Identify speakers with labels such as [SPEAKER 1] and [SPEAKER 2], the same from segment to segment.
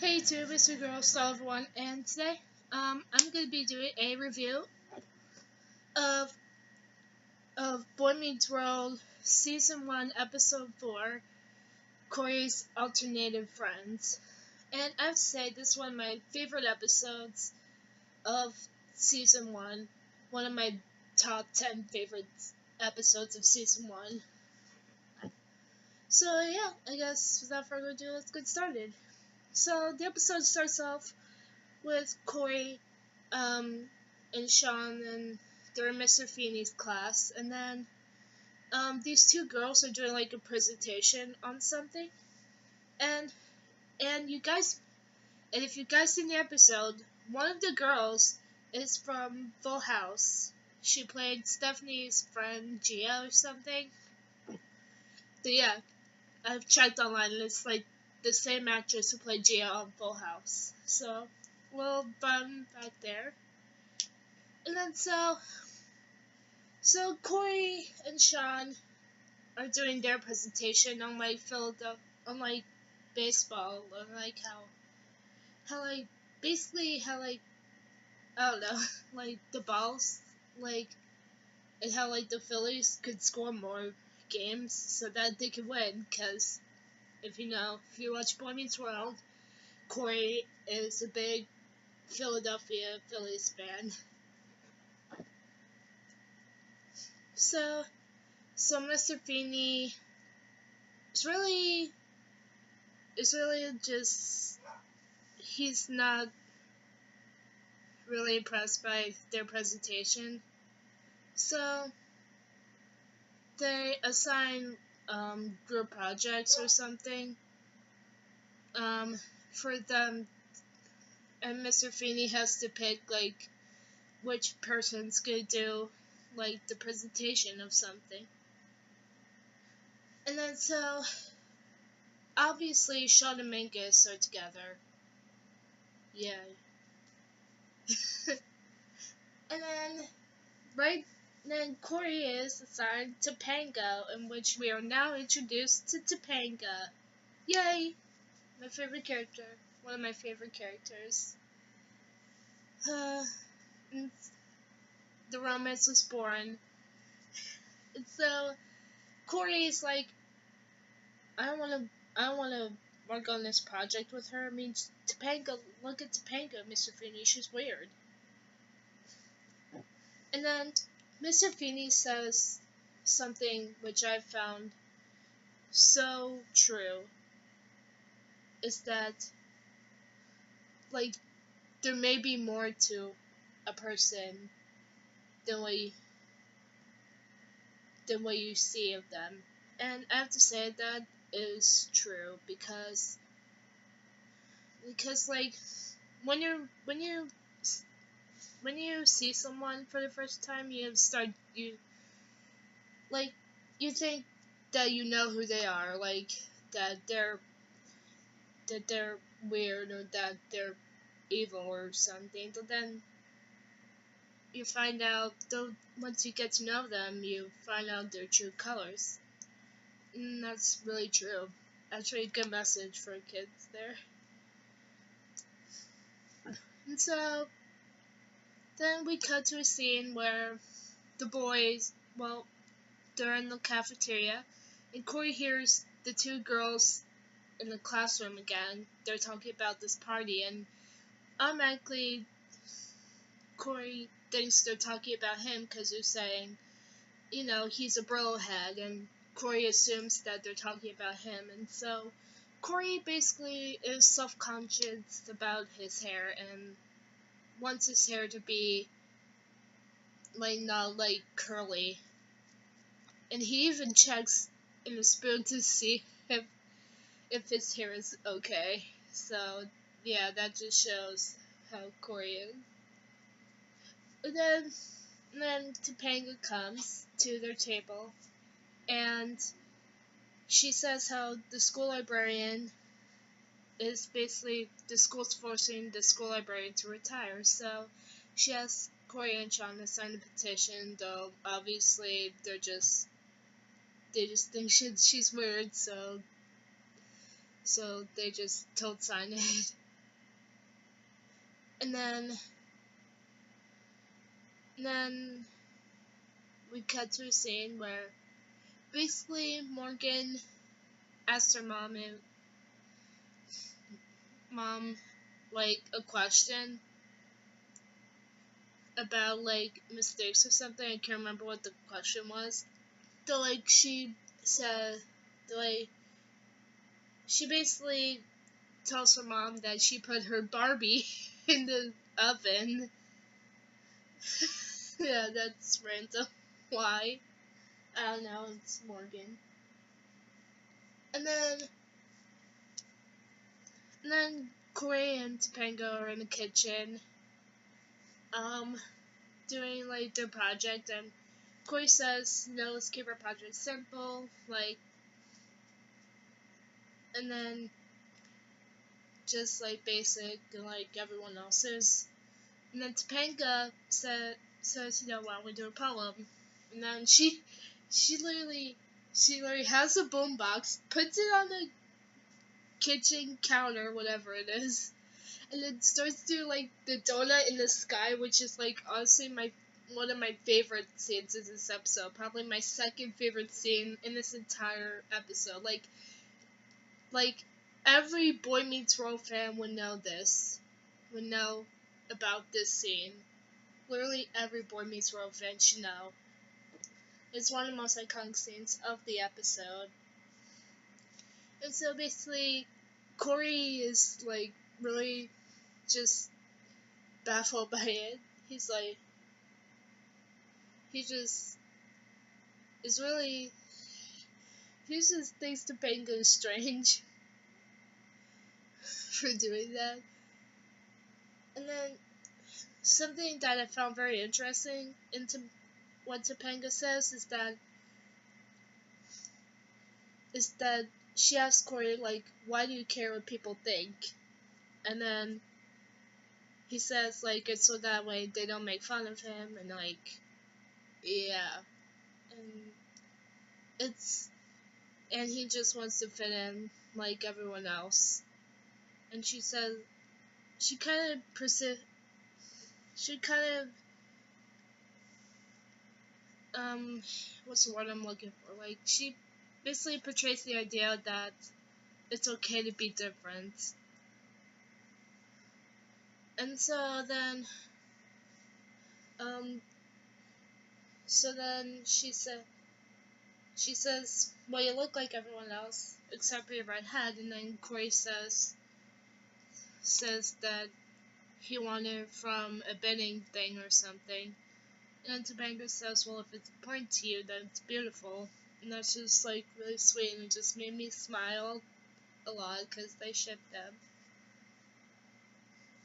[SPEAKER 1] Hey YouTube, it's your girl Star1, and today, I'm gonna be doing a review of Boy Meets World Season 1, Episode 4, Corey's Alternative Friends. And I have to say, this is one of my favorite episodes of Season 1, one of my top 10 favorite episodes of Season 1. So yeah, I guess without further ado, let's get started. So the episode starts off with Corey and Sean, and they're in Mr. Feeney's class, and then these two girls are doing like a presentation on something, and you guys, and if you guys seen the episode, one of the girls is from Full House. She played Stephanie's friend Gia or something. So yeah, I've checked online, and it's like the same actress who played Gia on Full House. So, little fun back there. And then so Corey and Sean are doing their presentation on like Philadelphia, on like baseball, on like how like basically how like I don't know, like the balls, like, and how like the Phillies could score more games so that they could win. Cause if you watch Boy Meets World, Corey is a big Philadelphia Phillies fan. So Mr. Feeney is really just, he's not really impressed by their presentation. So they assign group projects or something um, for them, and Mr. Feeney has to pick like which person's gonna do like the presentation of something. And then so obviously Sean and Minkus are together. Yeah. And then Corey is assigned Topanga, in which we are now introduced to Topanga. Yay! My favorite character. One of my favorite characters. And the romance was born. And so Corey is like, I don't wanna work on this project with her. I mean, Topanga, look at Topanga, Mr. Feeney, she's weird. And then Mr. Feeney says something which I found so true, is that like there may be more to a person than what you see of them. And I have to say that is true because like when you see someone for the first time, like you think that you know who they are, like that they're weird or that they're evil or something. But then you find out, though, once you get to know them, you find out their true colors. And that's really true. Actually, a good message for kids there. And so then we cut to a scene where the boys, well, they're in the cafeteria, and Corey hears the two girls in the classroom again. They're talking about this party, and automatically Corey thinks they're talking about him because they're saying, he's a bro head, and Corey assumes that they're talking about him. And so Corey basically is self-conscious about his hair and wants his hair to be like not like curly. And he even checks in the spoon to see if his hair is okay. So yeah, that just shows how Corey is. And then Topanga comes to their table, and she says how the school librarian is basically, the school's forcing the school librarian to retire. So she asks Corey and Sean to sign a petition, though obviously they just think she's weird, so they just don't sign it. and then we cut to a scene where basically Morgan asked her mom like a question about like mistakes or something. I can't remember what the question was. So like said, like she basically tells her mom that she put her Barbie in the oven. Yeah, that's random. Why? I don't know. It's Morgan. And then Corey and Topanga are in the kitchen, um, doing like their project, and Corey says, "No, let's keep our project simple." Like, and then just like basic, like everyone else's. And then Topanga says, why don't we do a poem? And then she literally has a boombox, puts it on the kitchen counter, whatever it is, and then starts doing like the donut in the sky, which is like honestly one of my favorite scenes in this episode. Probably my second favorite scene in this entire episode. Like every Boy Meets World fan would know this, would know about this scene. Literally every Boy Meets World fan should know. It's one of the most iconic scenes of the episode. And so basically, Corey is like really just baffled by it. He's like, he just is really, he just thinks Topanga is strange for doing that. And then something that I found very interesting into what Topanga says is that she asks Corey like, why do you care what people think? And then he says like it's so that way they don't make fun of him, and like, yeah, and he just wants to fit in like everyone else. And she says she kind of what's the word I'm looking for? Like she basically portrays the idea that it's okay to be different. And um so then she says, well, you look like everyone else except for your red head. And then Corey says that he wanted it from a bidding thing or something. And then Topanga says, well, if it's important to you, then it's beautiful. And that's just like really sweet, and it just made me smile a lot because they shipped them.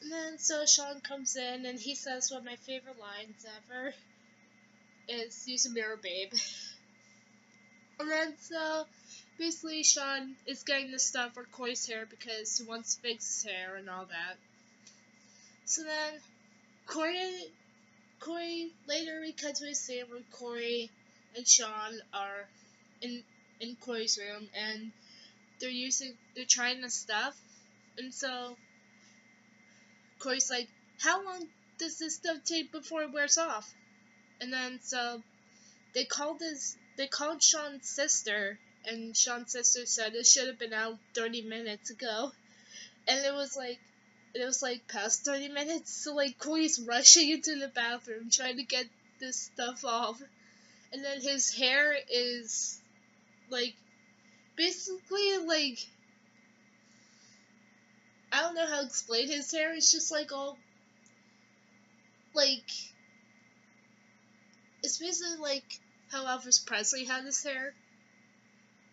[SPEAKER 1] And then so Sean comes in and he says one of my favorite lines ever is, use a mirror, babe. And then so basically Sean is getting the stuff for Corey's hair because he wants to fix his hair and all that. So then Corey later we cut to a scene where Corey and Sean are in Corey's room, and they're trying the stuff. And so Corey's like, how long does this stuff take before it wears off? And then so they called Sean's sister, and Sean's sister said it should have been out 30 minutes ago. And it was like past 30 minutes, so like Corey's rushing into the bathroom trying to get this stuff off. And then his hair is like basically like, I don't know how to explain his hair. It's just like all like, it's basically like how Elvis Presley had his hair,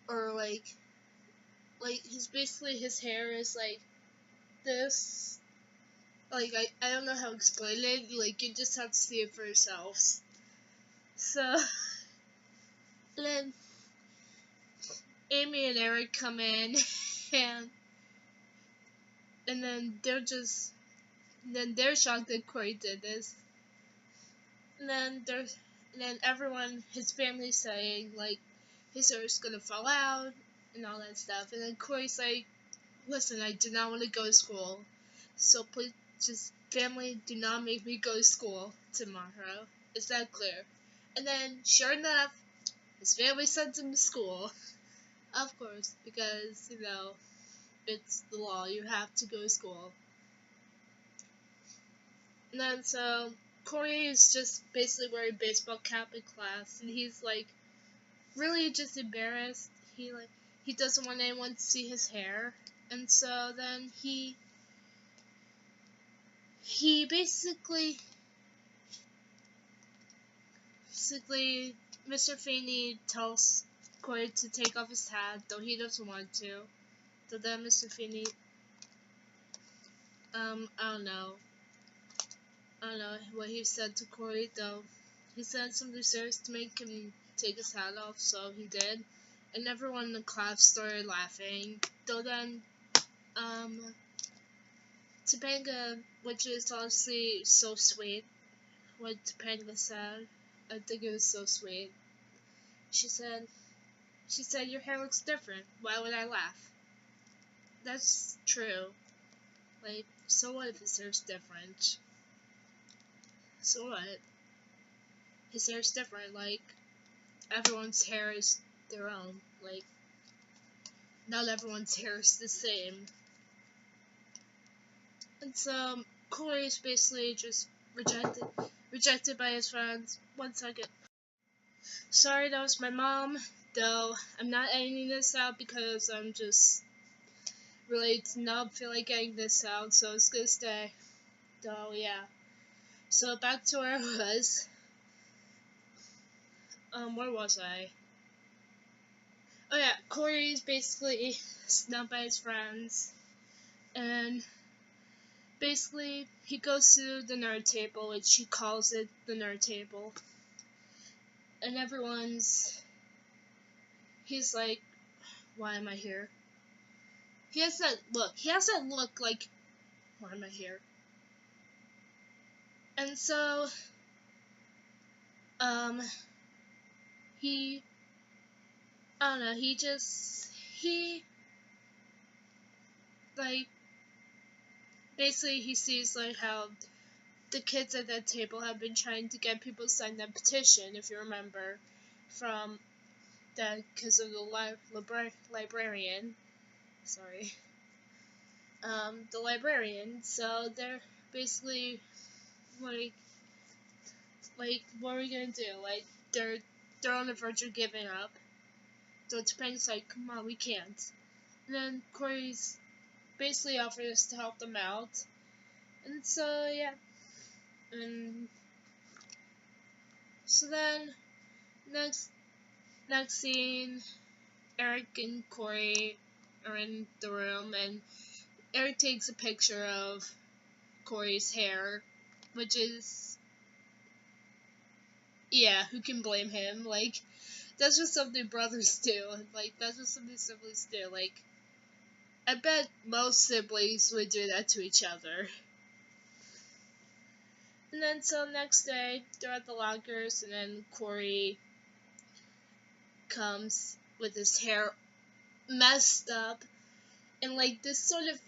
[SPEAKER 1] or like his hair is like this. Like I don't know how to explain it. Like you just have to see it for yourselves. So then Amy and Eric come in, and then they're shocked that Corey did this. And then everyone, his family's saying like his hair's gonna fall out and all that stuff. And then Corey's like, listen, I do not want to go to school, so Just family, do not make me go to school tomorrow. Is that clear? And then, sure enough, his family sends him to school. Of course, because, it's the law. You have to go to school. And then, so, Corey is just basically wearing a baseball cap in class, and he's, really just embarrassed. He doesn't want anyone to see his hair. And so then he basically, Mr. Feeney tells Corey to take off his hat, though he doesn't want to. So then Mr. Feeney, I don't know what he said to Corey, though. He said something serious to make him take his hat off, so he did. And everyone in the class started laughing. Though then, Topanga, which is honestly so sweet, what Topanga said, I think it was so sweet. She said, your hair looks different. Why would I laugh? That's true. So what if his hair's different? So what? His hair's different. Everyone's hair is their own. Not everyone's hair is the same. And so, Corey is basically just rejected by his friends. 1 second. Sorry, that was my mom. Though, I'm not editing this out because I'm just really not feel like getting this out, so it's gonna stay. Though, yeah. So, back to where I was. Where was I? Oh yeah, Corey's basically snubbed by his friends. And basically, he goes to the nerd table, which he calls it the nerd table. And he's like, why am I here? He has that look like, why am I here? And so, I don't know, basically he sees, how the kids at that table have been trying to get people to sign that petition, if you remember, from that, because of the librarian. Sorry. The librarian, so they're basically, what are we gonna do? They're on the verge of giving up. So Topanga's like, come on, we can't. And then Corey's basically offered us to help them out. And so, yeah. And so then, next scene, Eric and Corey are in the room, and Eric takes a picture of Corey's hair, which is, yeah, who can blame him? That's just something brothers do. That's just something siblings do. I bet most siblings would do that to each other. And then, so next day, they're at the lockers, and then Corey comes with his hair messed up, and this sort of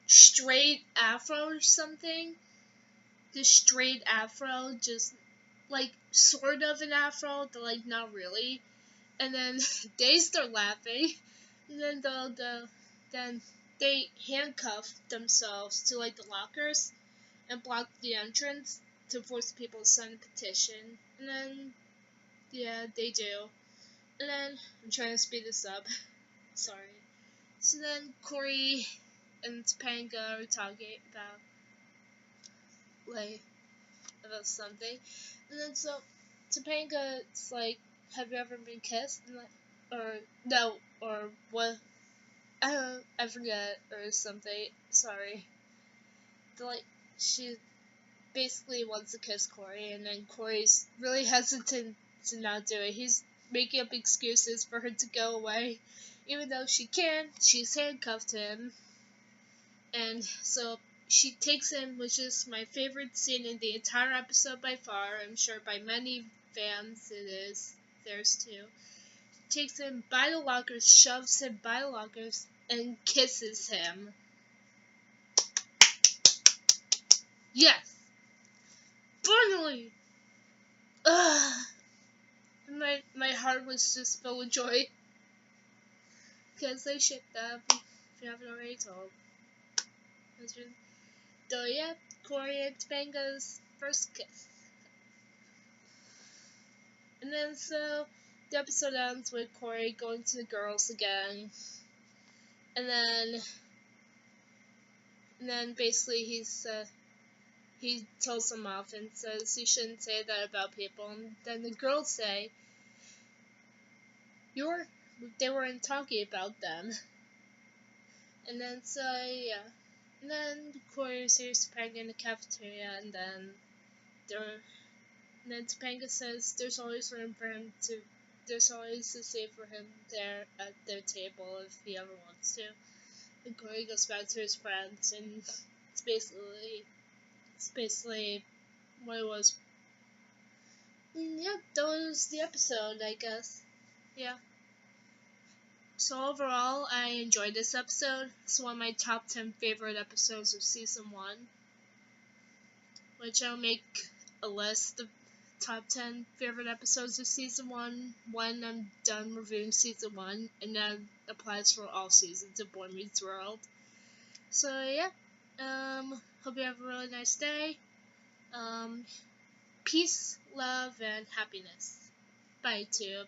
[SPEAKER 1] straight afro or something. This straight afro, just sort of an afro, but not really. And then they start laughing, and then then they handcuff themselves to the lockers and block the entrance to force people to sign a petition. And then, yeah, they do. And then, I'm trying to speed this up. Sorry. So then, Corey and Topanga are talking about something. And then, so, Topanga's like, have you ever been kissed? Or, no, or what? I forget, or something. Sorry. She basically wants to kiss Corey, and then Corey's really hesitant to not do it. He's making up excuses for her to go away, even though she can't. She's handcuffed him, and so she takes him, which is my favorite scene in the entire episode by far. I'm sure by many fans it is. Theirs too. Takes him by the lockers, shoves him by the lockers, and kisses him. Yes! Finally! Ugh! My heart was just filled with joy. Because they shipped up, if you haven't already told. So yeah, Cory and Topanga's first kiss. And then so the episode ends with Cory going to the girls again. And then basically he tells them off and says you shouldn't say that about people. And then the girls say they weren't talking about them. And then so yeah. And then Cory sees Topanga in the cafeteria, and then Topanga says there's always room for him to. There's always a seat for him there at their table if he ever wants to. And Cory goes back to his friends, and it's basically what it was. And yeah, that was the episode, I guess. Yeah. So overall, I enjoyed this episode. It's one of my top 10 favorite episodes of season 1, which I'll make a list of top 10 favorite episodes of season 1 when I'm done reviewing season 1, and that applies for all seasons of Boy Meets World. So yeah, hope you have a really nice day. Peace, love, and happiness. Bye, Tube.